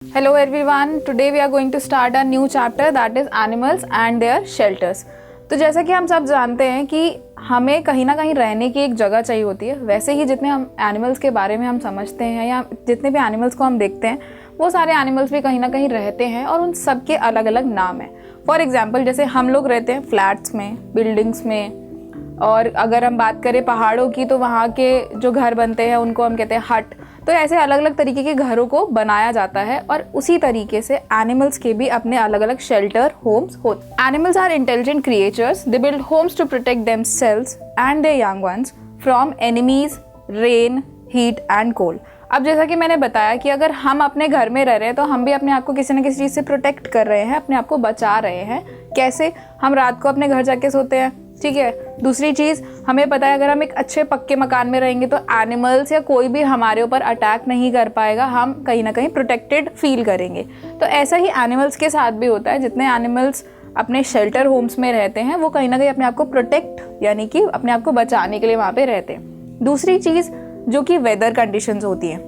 Hello everyone, today we are going to start a new chapter that is animals and their shelters. तो जैसा कि हम सब जानते हैं कि हमें कहीं ना कहीं रहने की एक जगह चाहिए होती है, वैसे ही जितने हम एनिमल्स के बारे में हम समझते हैं या जितने भी एनिमल्स को हम देखते हैं वो सारे एनिमल्स भी कहीं ना कहीं रहते हैं और उन सब के अलग अलग नाम हैं. फॉर एग्जांपल जैसे हम लोग रहते हैं फ्लैट्स में, बिल्डिंग्स में, और अगर हम बात करें पहाड़ों की तो वहाँ के जो घर बनते हैं उनको हम कहते हैं हट. तो ऐसे अलग अलग तरीके के घरों को बनाया जाता है और उसी तरीके से एनिमल्स के भी अपने अलग अलग शेल्टर होम्स होते. Animals are intelligent creatures. They build homes to protect themselves and their young ones from enemies, rain, heat and cold. अब जैसा कि मैंने बताया कि अगर हम अपने घर में रह रहे हैं तो हम भी अपने आप को किसी न किसी चीज़ से प्रोटेक्ट कर रहे हैं, अपने आप को बचा रहे हैं. कैसे? हम रात को अपने घर जाके सोते हैं, ठीक है. दूसरी चीज़ हमें पता है अगर हम एक अच्छे पक्के मकान में रहेंगे तो एनिमल्स या कोई भी हमारे ऊपर अटैक नहीं कर पाएगा, हम कहीं ना कहीं प्रोटेक्टेड फील करेंगे. तो ऐसा ही एनिमल्स के साथ भी होता है. जितने एनिमल्स अपने शेल्टर होम्स में रहते हैं वो कहीं ना कहीं अपने आप को प्रोटेक्ट यानी कि अपने आप को बचाने के लिए वहाँ पे रहते हैं. दूसरी चीज़ जो कि वेदर कंडीशंस होती हैं.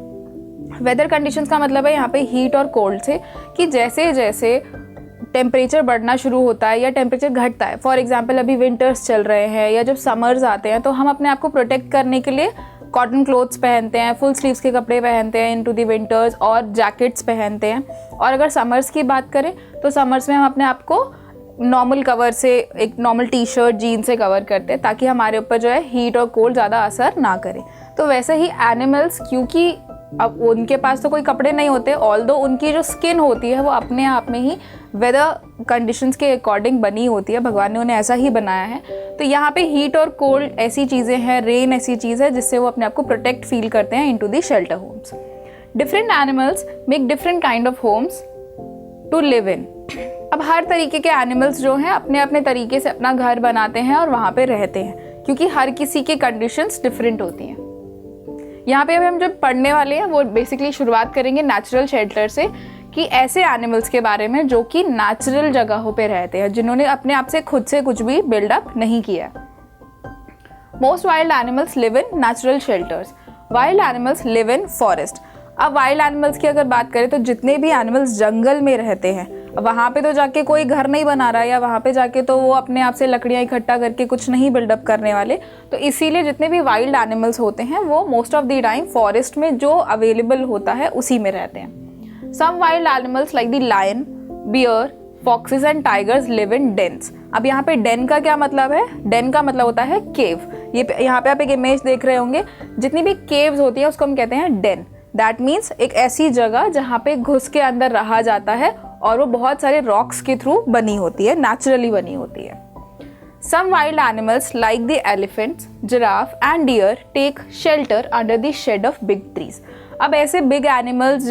वेदर कंडीशंस का मतलब है यहाँ पे हीट और कोल्ड से, कि जैसे जैसे टेम्परेचर बढ़ना शुरू होता है या टेम्परेचर घटता है. फॉर एग्जांपल अभी विंटर्स चल रहे हैं या जब समर्स आते हैं तो हम अपने आप को प्रोटेक्ट करने के लिए कॉटन क्लोथ्स पहनते हैं, फुल स्लीव्स के कपड़े पहनते हैं इनटू द विंटर्स, और जैकेट्स पहनते हैं. और अगर समर्स की बात करें तो समर्स में हम अपने आप को नॉर्मल कवर से, एक नॉर्मल टी शर्ट, जीन से कवर करते हैं ताकि हमारे ऊपर जो है हीट और कोल्ड ज़्यादा असर ना करे. तो वैसे ही एनिमल्स, क्योंकि अब उनके पास तो कोई कपड़े नहीं होते, ऑल्दो उनकी जो स्किन होती है वो अपने आप में ही वेदर कंडीशंस के अकॉर्डिंग बनी होती है, भगवान ने उन्हें ऐसा ही बनाया है. तो यहाँ पे हीट और कोल्ड ऐसी चीज़ें हैं, रेन ऐसी चीज़ है जिससे वो अपने आप को प्रोटेक्ट फील करते हैं into the shelter homes. Different animals make different kind of homes to live in. अब हर तरीके के एनिमल्स जो हैं अपने अपने तरीके से अपना घर बनाते हैं और वहाँ पे रहते हैं, क्योंकि हर किसी के कंडीशंस डिफरेंट होती हैं. यहाँ पे अभी हम जो पढ़ने वाले हैं वो बेसिकली शुरुआत करेंगे नेचुरल शेल्टर से, कि ऐसे एनिमल्स के बारे में जो कि नेचुरल जगहों पे रहते हैं, जिन्होंने अपने आप से खुद से कुछ भी बिल्डअप नहीं किया. Most wild animals live in natural shelters. Wild animals live in forest. अब वाइल्ड एनिमल्स की अगर बात करें तो जितने भी एनिमल्स जंगल में रहते हैं, वहाँ पे तो जाके कोई घर नहीं बना रहा है या वहाँ पे जाके तो वो अपने आप से लकड़ियाँ इकट्ठा करके कुछ नहीं बिल्डअप करने वाले. तो इसीलिए जितने भी वाइल्ड एनिमल्स होते हैं वो most of the time forest में जो अवेलेबल होता है उसी में रहते हैं. Some wild animals like the lion, bear, foxes and tigers live in dens. अब यहाँ पे डेन का क्या मतलब है? डेन का मतलब होता है केव. ये यहाँ पे आप एक इमेज देख रहे होंगे. जितनी भी केव्स होती है उसको हम कहते हैं डेन. दैट मीन्स एक ऐसी जगह जहाँ पे घुस के अंदर रहा जाता है और वो बहुत सारे रॉक्स के थ्रू बनी होती है, नेचुरली बनी होती है. Some wild animals like the elephants, giraffe and deer take shelter under the shade of big trees. अब ऐसे बिग एनिमल्स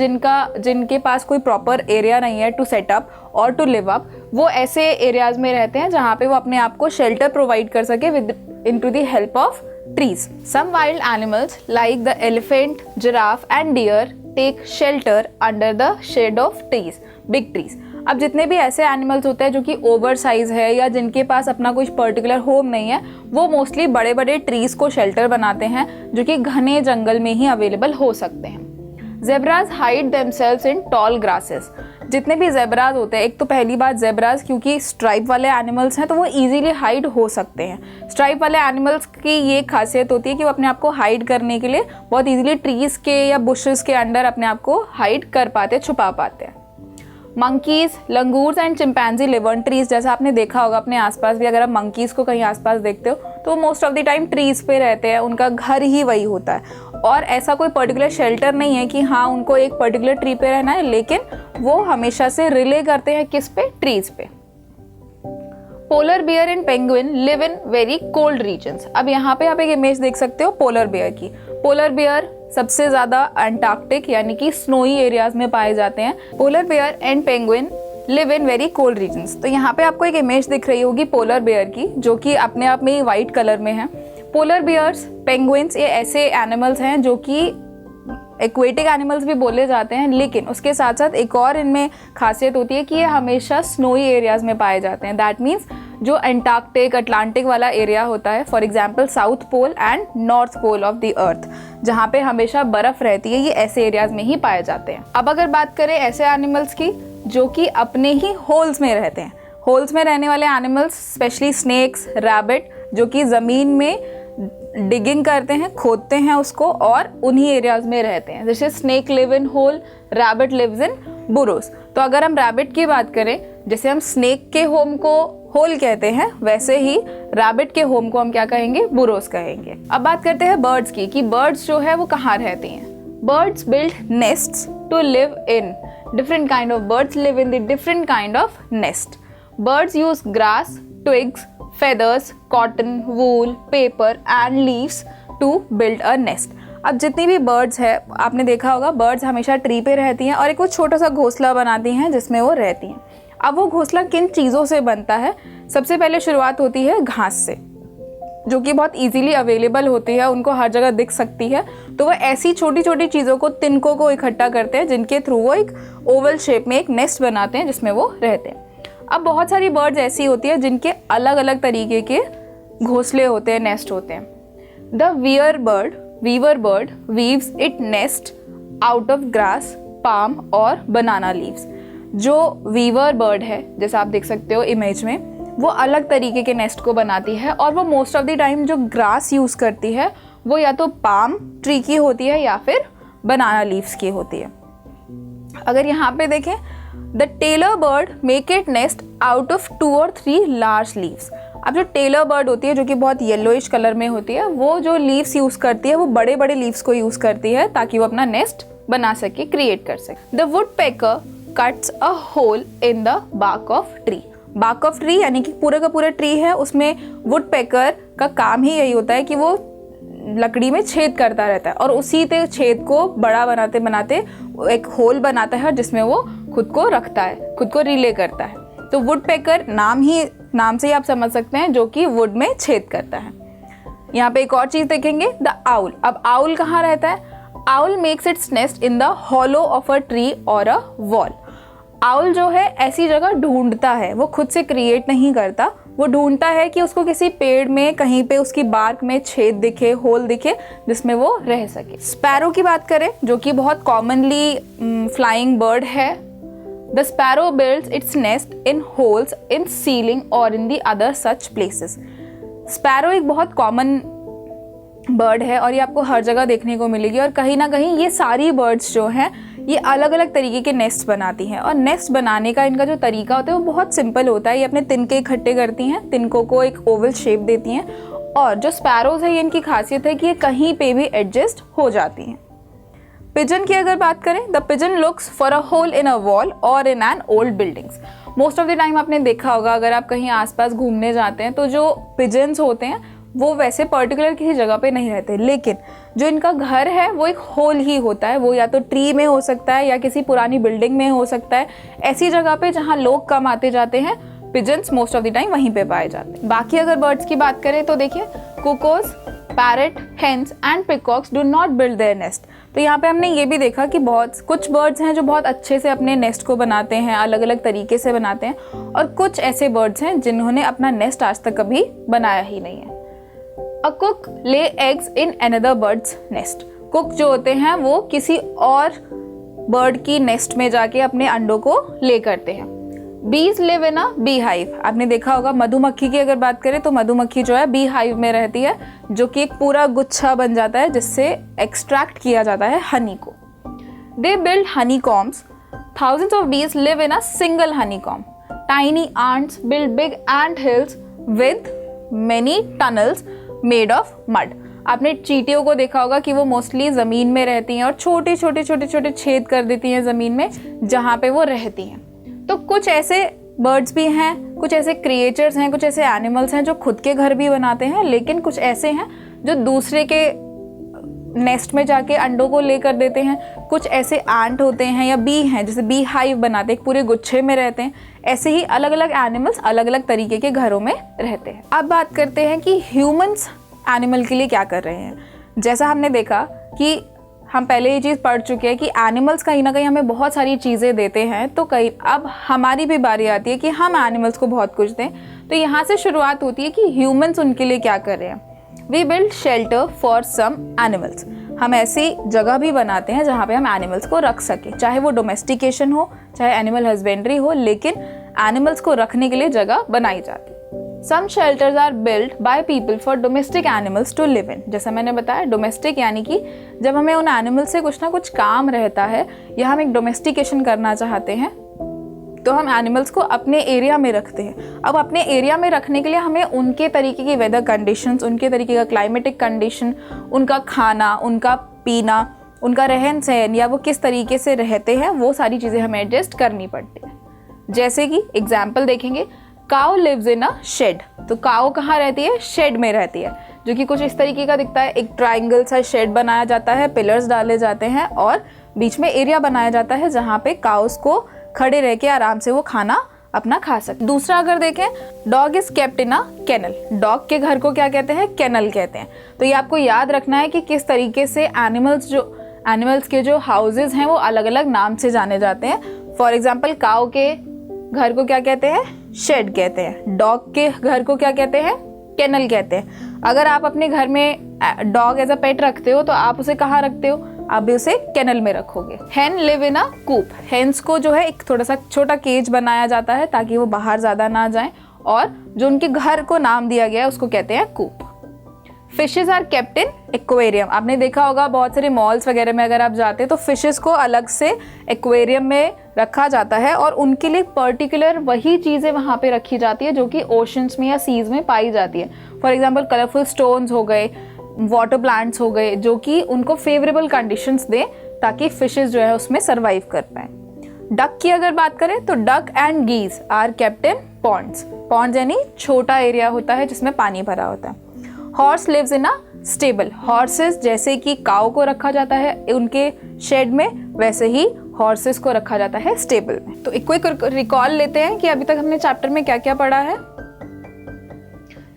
जिनके पास कोई प्रॉपर एरिया नहीं है टू सेट अप और टू लिव अप, वो ऐसे एरियाज में रहते हैं जहाँ पे वो अपने आप को शेल्टर प्रोवाइड कर सके with into the help of trees. Some wild animals like the elephant, giraffe and deer take shelter under the shade of trees, big trees. अब जितने भी ऐसे एनिमल्स होते हैं जो कि ओवर साइज है या जिनके पास अपना कोई पर्टिकुलर होम नहीं है, वो मोस्टली बड़े बड़े ट्रीज को शेल्टर बनाते हैं जो कि घने जंगल में ही अवेलेबल हो सकते हैं. जेब्राज हाइड देमसेल्व्स इन टॉल ग्रासेस. जितने भी जेब्राज होते हैं, एक तो पहली बात जेब्राज क्योंकि स्ट्राइप वाले एनिमल्स हैं तो वो इजीली हाइड हो सकते हैं. स्ट्राइप वाले एनिमल्स की ये खासियत होती है कि वो अपने आप को हाइड करने के लिए बहुत इजीली ट्रीज के या बुशेस के अंदर अपने आप को हाइड कर पाते, छुपा पाते हैं. Monkeys, langurs and chimpanzee live on trees. जैसा आपने देखा होगा अपने आसपास भी, अगर आप मंकीज को कहीं आसपास देखते हो तो most of the time trees पे रहते हैं, उनका घर ही वही होता है. और ऐसा कोई पर्टिकुलर शेल्टर नहीं है कि हाँ उनको एक पर्टिकुलर ट्री पे रहना है, लेकिन वो हमेशा से रिले करते हैं किस पे? ट्रीज पे. Polar bear and penguin live in very cold regions. अब यहाँ पे आप एक इमेज देख सकते हो पोलर बियर की. पोलर बियर सबसे ज्यादा अंटार्कटिक यानी कि स्नोई एरियाज में पाए जाते हैं. Polar bear and penguin live in very cold regions. तो यहाँ पे आपको एक इमेज दिख रही होगी पोलर बियर की, जो कि अपने आप में व्हाइट कलर में है. पोलर बियर्स, पेंगुइन्स, ये ऐसे एनिमल्स हैं जो कि एक्वेटिक एनिमल्स भी बोले जाते हैं, लेकिन उसके साथ साथ एक और इनमें खासियत होती है कि ये हमेशा स्नोई एरियाज में पाए जाते हैं. दैट मीन्स जो एंटार्क्टिक अटलांटिक वाला एरिया होता है, for example south pole and north pole of the earth, जहाँ पे हमेशा बर्फ रहती है, ये ऐसे एरियाज में ही पाए जाते हैं। अब अगर बात करें ऐसे एनिमल्स की जो कि अपने ही होल्स में रहते हैं, होल्स में रहने वाले एनिमल्स स्पेशली स्नेक्स, रैबिट, जो कि ज़मीन में डिगिंग करते हैं, खोदते हैं उसको और उन्हीं एरियाज में रहते हैं। जैसे snake live in hole, rabbit lives in burrows. तो अगर हम रैबिट की बात करें, जैसे हम स्नेक के होम को होल कहते हैं, वैसे ही रैबिट के होम को हम क्या कहेंगे, बुरोस कहेंगे। अब बात करते हैं बर्ड्स की कि बर्ड्स जो है वो कहाँ रहती हैं। Birds build nests to live in, different kind of birds live in the different kind of nest. Birds use grass, twigs, feathers, cotton, wool, paper and leaves to build a nest। अब जितनी भी birds है, आपने देखा होगा birds हमेशा tree पे रहती हैं और एक वो छोटा सा घोंसला बनाती हैं जिसमें वो रहती हैं। अब वो घोंसला किन चीज़ों से बनता है? सबसे पहले शुरुआत होती है घास से, जो कि बहुत इजीली अवेलेबल होती है, उनको हर जगह दिख सकती है। तो वो ऐसी छोटी छोटी चीज़ों को, तिनकों को इकट्ठा करते हैं जिनके थ्रू वो एक ओवल शेप में एक नेस्ट बनाते हैं जिसमें वो रहते हैं। अब बहुत सारी बर्ड्स ऐसी होती है जिनके अलग अलग तरीके के घोंसले होते हैं, नेस्ट होते हैं। The weaver bird weaves it nest out of grass, palm और बनाना लीव्स। जो वीवर बर्ड है, जैसे आप देख सकते हो इमेज में, वो अलग तरीके के नेस्ट को बनाती है और वो मोस्ट ऑफ द टाइम जो ग्रास यूज़ करती है वो या तो पाम ट्री की होती है या फिर बनाना लीव्स की होती है। अगर यहाँ पे देखें, the tailor bird make it nest out of 2 or 3 large leaves. अब जो टेलर बर्ड होती है, जो कि बहुत येलोइश कलर में होती है, वो जो लीव्स यूज़ करती है वो बड़े बड़े लीव्स को यूज़ करती है ताकि वो अपना नेस्ट बना सके, क्रिएट कर सके। The woodpecker cuts a hole in the bark of tree. Bark of tree यानी कि पूरा का पूरा ट्री है, उसमें वुडपेकर का काम ही यही होता है कि वो लकड़ी में छेद करता रहता है और उसी ते छेद को बड़ा बनाते बनाते एक होल बनाता है जिसमें वो खुद को रखता है, खुद को रिले करता है। तो वुडपेकर नाम से ही आप समझ सकते हैं, जो कि वुड में छेद करता है। यहाँ पे एक और चीज़ देखेंगे, द आउल। अब आउल कहाँ रहता है? Owl makes it's nest in the hollow of a tree और अ वॉल। आउल जो है ऐसी जगह ढूंढता है, वो खुद से क्रिएट नहीं करता, वो ढूंढता है कि उसको किसी पेड़ में कहीं पे उसकी बार्क में छेद दिखे, होल दिखे, जिसमें वो रह सके। स्पैरो की बात करें, जो कि बहुत कॉमनली फ्लाइंग बर्ड है। The sparrow builds its nest in holes in ceiling और in the other such places. Sparrow एक बहुत कॉमन बर्ड है और ये आपको हर जगह देखने को मिलेगी और कहीं ना कहीं ये सारी बर्ड्स जो हैं ये अलग अलग तरीके के नेस्ट बनाती हैं और नेस्ट बनाने का इनका जो तरीका होता है वो बहुत सिंपल होता है। ये अपने तिनके इकट्ठे करती हैं, तिनकों को एक ओवल शेप देती हैं और जो स्पैरोज है ये इनकी खासियत है कि ये कहीं पे भी एडजस्ट हो जाती हैं। पिजन की अगर बात करें, the pigeon looks for a hole in a wall और in an old buildings. Most of the time आपने देखा होगा, अगर आप कहीं आसपास घूमने जाते हैं तो जो पिजन्स होते हैं वो वैसे पर्टिकुलर किसी जगह पे नहीं रहते, लेकिन जो इनका घर है वो एक होल ही होता है। वो या तो ट्री में हो सकता है या किसी पुरानी बिल्डिंग में हो सकता है, ऐसी जगह पे जहाँ लोग कम आते जाते हैं, pigeons most of the time वहीं पे पाए जाते हैं। बाकी अगर बर्ड्स की बात करें तो देखिए, cuckoos, parrot, hens and peacocks do not build their nest. तो यहाँ पे हमने ये भी देखा कि बहुत कुछ बर्ड्स हैं जो बहुत अच्छे से अपने नेस्ट को बनाते हैं, अलग अलग तरीके से बनाते हैं, और कुछ ऐसे बर्ड्स हैं जिन्होंने अपना नेस्ट आज तक कभी बनाया ही नहीं है। A cook lay eggs in another birds nest. Cook जो होते हैं वो किसी और बर्ड की नेस्ट में जाके अपने अंडों को ले करते हैं। बीज live in a bee hive. आपने देखा होगा, मधुमक्खी की अगर बात करें तो मधुमक्खी जो है बी हाइव में रहती है, जो कि एक पूरा गुच्छा बन जाता है जिससे एक्सट्रैक्ट किया जाता है हनी को। They build honey combs. Thousands of bees live in a single honey comb. Tiny ants build big ant hills with many tunnels made of mud. आपने चींटियों को देखा होगा कि वो मोस्टली ज़मीन में रहती हैं और छोटे छोटे छेद कर देती हैं ज़मीन में जहाँ पे वो रहती हैं। तो कुछ ऐसे बर्ड्स भी हैं, कुछ ऐसे क्रिएचर्स हैं, कुछ ऐसे एनिमल्स हैं जो खुद के घर भी बनाते हैं, लेकिन कुछ ऐसे हैं जो दूसरे के नेस्ट में जाके अंडों को ले कर देते हैं। कुछ ऐसे एंट होते हैं या बी हैं, जैसे बी हाइव बनाते हैं, पूरे गुच्छे में रहते हैं। ऐसे ही अलग अलग एनिमल्स अलग अलग तरीके के घरों में रहते हैं। अब बात करते हैं कि ह्यूमंस एनिमल के लिए क्या कर रहे हैं। जैसा हमने देखा कि हम पहले ये चीज़ पढ़ चुके हैं कि एनिमल्स कहीं ना कहीं हमें बहुत सारी चीज़ें देते हैं, तो कहीं अब हमारी भी बारी आती है कि हम एनिमल्स को बहुत कुछ दें। तो यहाँ से शुरुआत होती है कि ह्यूमंस उनके लिए क्या कर रहे हैं। We build shelter for some animals. हम ऐसी जगह भी बनाते हैं जहाँ पे हम एनिमल्स को रख सकें, चाहे वो डोमेस्टिकेशन हो, चाहे एनिमल हस्बेंड्री हो, लेकिन एनिमल्स को रखने के लिए जगह बनाई जाती है। Some shelters are built by people for domestic animals to live in। जैसा मैंने बताया, डोमेस्टिक यानी कि जब हमें उन एनिमल से कुछ ना कुछ काम रहता है या हम एक डोमेस्टिकेशन करना चाहते हैं, तो हम एनिमल्स को अपने एरिया में रखते हैं। अब अपने एरिया में रखने के लिए हमें उनके तरीके की वेदर कंडीशंस, उनके तरीके का क्लाइमेटिक कंडीशन, उनका खाना, उनका पीना, उनका रहन सहन या वो किस तरीके से रहते हैं, वो सारी चीज़ें हमें एडजस्ट करनी पड़ती है। जैसे कि एग्जाम्पल देखेंगे, cow lives in a shed. तो काउ कहाँ रहती है? शेड में रहती है, जो कि कुछ इस तरीके का दिखता है। एक ट्राइंगल सा शेड बनाया जाता है, पिलर्स डाले जाते हैं और बीच में एरिया बनाया जाता है जहाँ पे काउस को खड़े रह के आराम से वो खाना अपना खा सकते। दूसरा अगर देखें, dog is kept in a kennel. Dog के घर को क्या कहते हैं? केनल कहते हैं। तो ये आपको याद रखना है कि किस तरीके से एनिमल्स के जो हाउसेज हैं वो अलग अलग नाम से जाने जाते हैं। फॉर एग्जाम्पल, काउ के घर को क्या कहते हैं? शेड कहते हैं। डॉग के घर को क्या कहते हैं? केनल कहते हैं। अगर आप अपने घर में डॉग एज अ पेट रखते हो तो आप उसे कहाँ रखते हो? आप भी उसे केनल में रखोगे। हेन live in a coop. Hence को जो है एक थोड़ा सा छोटा केज बनाया जाता है ताकि वो बाहर ज़्यादा ना जाएं, और जो उनके घर को नाम दिया गया है उसको कहते हैं कूप। Fishes are kept in aquarium. आपने देखा होगा बहुत सारे मॉल्स वगैरह में अगर आप जाते हैं तो फिशेस को अलग से एक्वेरियम में रखा जाता है और उनके लिए पर्टिकुलर वही चीज़ें वहाँ पे रखी जाती है जो कि ओशंस में या सीज में पाई जाती है। फॉर एग्जांपल, कलरफुल स्टोन्स हो गए, वाटर प्लांट्स हो गए, जो कि उनको फेवरेबल कंडीशंस दें ताकि फिशेस जो है उसमें सर्वाइव कर पाएँ। डक की अगर बात करें तो duck and geese are kept in ponds. Ponds यानी छोटा एरिया होता है जिसमें पानी भरा होता है। Horse lives in a stable. Horses जैसे कि काऊ को रखा जाता है उनके शेड में, वैसे ही हॉर्सेस को रखा जाता है स्टेबल में। तो एक क्विक रिकॉल लेते हैं कि अभी तक हमने चैप्टर में क्या क्या पढ़ा है।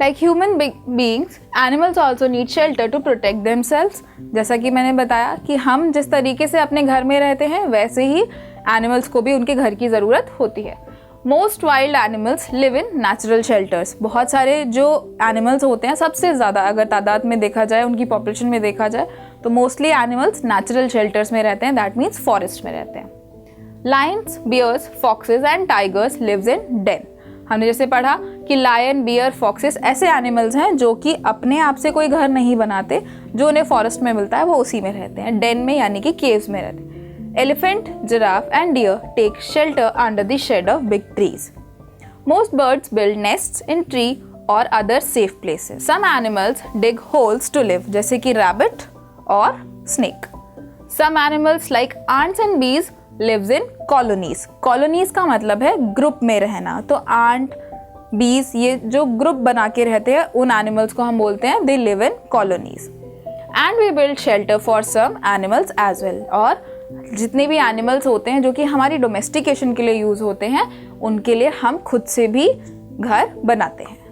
Like human beings, animals also need shelter to protect themselves. जैसा कि मैंने बताया कि हम जिस तरीके से अपने घर में रहते हैं वैसे ही एनिमल्स को भी उनके घर की ज़रूरत होती है। Most wild animals live in natural shelters. बहुत सारे जो एनिमल्स होते हैं, सबसे ज़्यादा अगर तादाद में देखा जाए, उनकी पॉपुलेशन में देखा जाए, तो मोस्टली एनिमल्स नेचुरल शेल्टर्स में रहते हैं, दैट मीन्स फॉरेस्ट में रहते हैं। Lions, bears, foxes and tigers lives in den. हमने जैसे पढ़ा कि लायन, बियर, फॉक्सेस ऐसे एनिमल्स हैं जो कि अपने आप से कोई घर नहीं बनाते, जो उन्हें फॉरेस्ट में मिलता है वो उसी में रहते हैं, डेन में यानी कि केव्स में रहते हैं। Elephant, giraffe and deer take shelter under the shade of big trees. Most birds build nests in tree or other safe places. Some animals dig holes to live, जैसे कि rabbit और snake. Some animals like ants and bees lives in colonies. Colonies का मतलब है group में रहना। तो ant, bees ये जो ग्रुप बना के रहते हैं उन एनिमल्स को हम बोलते हैं they live in colonies. And we build shelter for some animals as well. और जितने भी एनिमल्स होते हैं जो कि हमारी डोमेस्टिकेशन के लिए यूज़ होते हैं, उनके लिए हम खुद से भी घर बनाते हैं।